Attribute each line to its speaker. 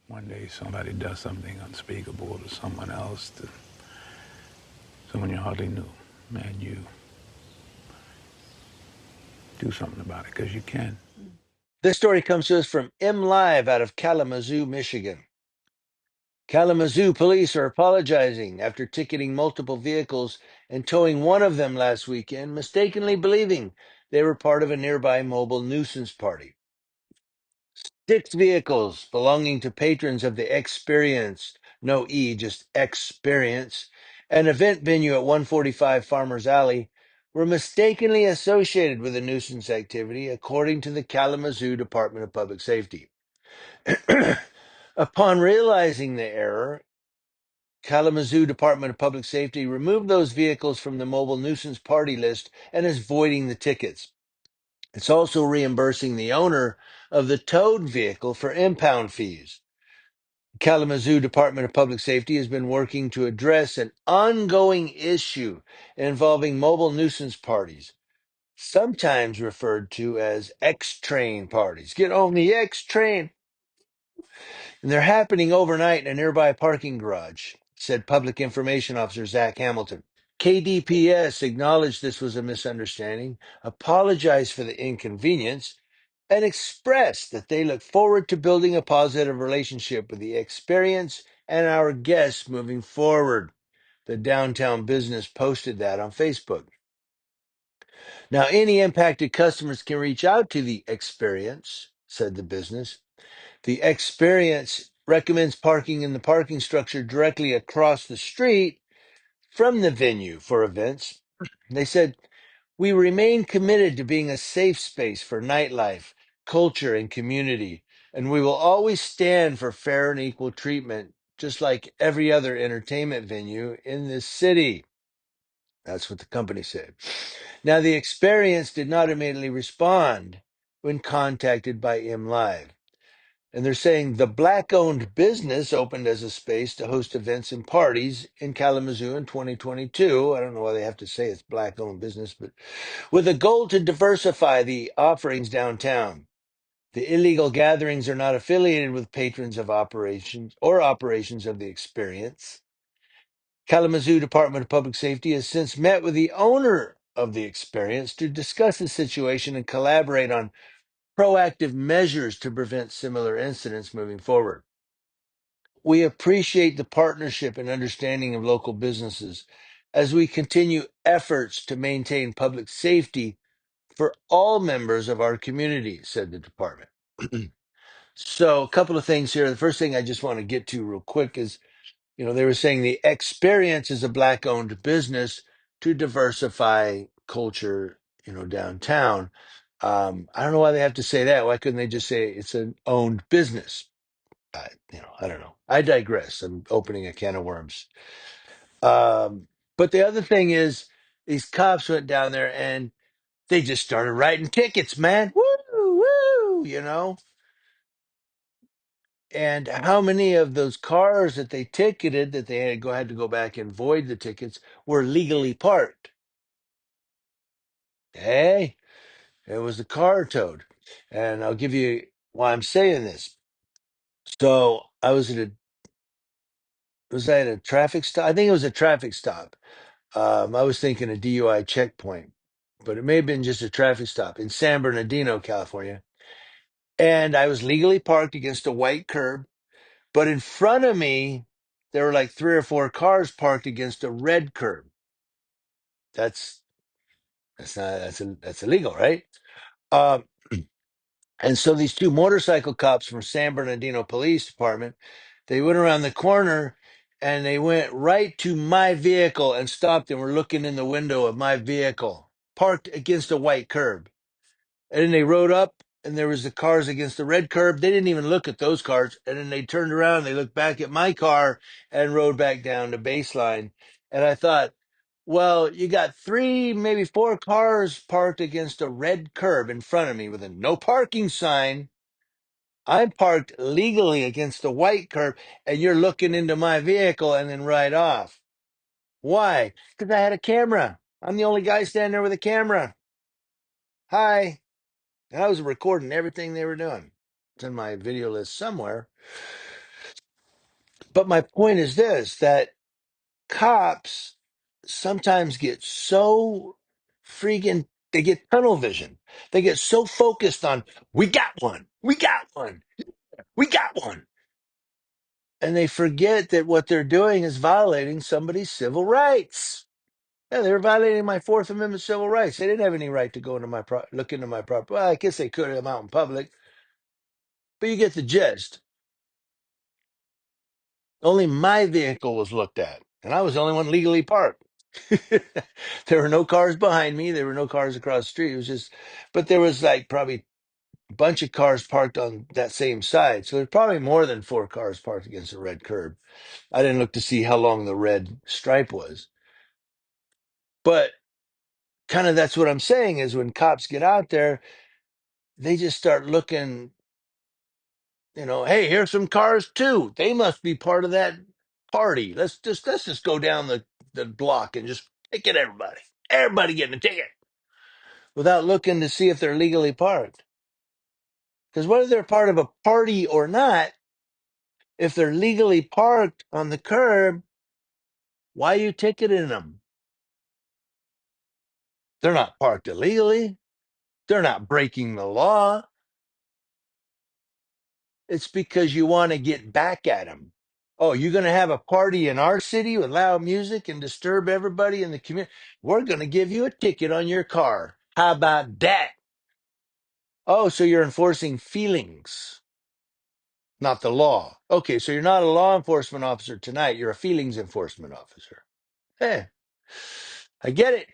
Speaker 1: one day somebody does something unspeakable to someone else, to someone you hardly knew, and you do something about it because you can.
Speaker 2: This story comes to us from M Live out of Kalamazoo, Michigan. Kalamazoo police are apologizing after ticketing multiple vehicles and towing one of them last weekend, mistakenly believing they were part of a nearby mobile nuisance party. 6 vehicles belonging to patrons of the Experience, no E, just Experience, an event venue at 145 Farmers Alley, were mistakenly associated with a nuisance activity, according to the Kalamazoo Department of Public Safety. Upon realizing the error, Kalamazoo Department of Public Safety removed those vehicles from the mobile nuisance party list and is voiding the tickets. It's also reimbursing the owner of the towed vehicle for impound fees. Kalamazoo Department of Public Safety has been working to address an ongoing issue involving mobile nuisance parties, sometimes referred to as X-train parties. Get on the X-train. And they're happening overnight in a nearby parking garage, said Public Information Officer Zach Hamilton. KDPS acknowledged this was a misunderstanding, apologized for the inconvenience, and expressed that they look forward to building a positive relationship with the experience and our guests moving forward. The downtown business posted that on Facebook. Now, any impacted customers can reach out to the experience, said the business. The experience recommends parking in the parking structure directly across the street from the venue for events. They said, we remain committed to being a safe space for nightlife, culture, and community, and we will always stand for fair and equal treatment, just like every other entertainment venue in this city. That's what the company said. Now, the experience did not immediately respond when contacted by M Live. And they're saying the black-owned business opened as a space to host events and parties in Kalamazoo in 2022. I don't know why they have to say it's black-owned business, but with a goal to diversify the offerings downtown. The illegal gatherings are not affiliated with patrons of operations of the experience. Kalamazoo Department of Public Safety has since met with the owner of the experience to discuss the situation and collaborate on proactive measures to prevent similar incidents moving forward. We appreciate the partnership and understanding of local businesses as we continue efforts to maintain public safety for all members of our community, said the department. So, a couple of things here. The first thing I just want to get to real quick is, they were saying the experience is a black owned business to diversify culture, downtown. I don't know why they have to say that. Why couldn't they just say it's an owned business? I don't know. I digress. I'm opening a can of worms. But the other thing is, these cops went down there and they just started writing tickets, man. Woo, woo. And how many of those cars that they ticketed that they had to go back and void the tickets were legally parked? Hey, it was the car towed. And I'll give you why I'm saying this. So was I at a traffic stop? I think it was a traffic stop. I was thinking a DUI checkpoint, but it may have been just a traffic stop in San Bernardino, California. And I was legally parked against a white curb, but in front of me, there were like 3 or 4 cars parked against a red curb. That's that's illegal, right? Um, and so these 2 motorcycle cops from San Bernardino Police Department, they went around the corner and they went right to my vehicle and stopped and were looking in the window of my vehicle, parked against a white curb. And then they rode up and there was the cars against the red curb. They didn't even look at those cars. And then they turned around, they looked back at my car and rode back down to baseline. And I thought, well, you got 3, maybe 4 cars parked against a red curb in front of me with a no parking sign. I'm parked legally against the white curb and you're looking into my vehicle and then right off. Why? Because I had a camera. I'm the only guy standing there with a camera. Hi. And I was recording everything they were doing. It's in my video list somewhere. But my point is this, that cops sometimes get so freaking, they get tunnel vision. They get so focused on, we got one, we got one, we got one. And they forget that what they're doing is violating somebody's civil rights. Yeah, they were violating my Fourth Amendment civil rights. They didn't have any right to go into look into my property. Well, I guess they could have out in public, but you get the gist. Only my vehicle was looked at, and I was the only one legally parked. There were no cars behind me. There were no cars across the street. It was just, but there was like probably a bunch of cars parked on that same side. So there's probably more than four cars parked against the red curb. I didn't look to see how long the red stripe was, but kind of that's what I'm saying is when cops get out there, they just start looking, hey, here's some cars too. They must be part of that party. Let's just go down the block and just ticket everybody. Everybody getting a ticket without looking to see if they're legally parked. Because whether they're part of a party or not, if they're legally parked on the curb, why are you ticketing them? They're not parked illegally. They're not breaking the law. It's because you want to get back at them. Oh, you're going to have a party in our city with loud music and disturb everybody in the community? We're going to give you a ticket on your car. How about that? Oh, so you're enforcing feelings, not the law. Okay, so you're not a law enforcement officer tonight. You're a feelings enforcement officer. Hey, I get it.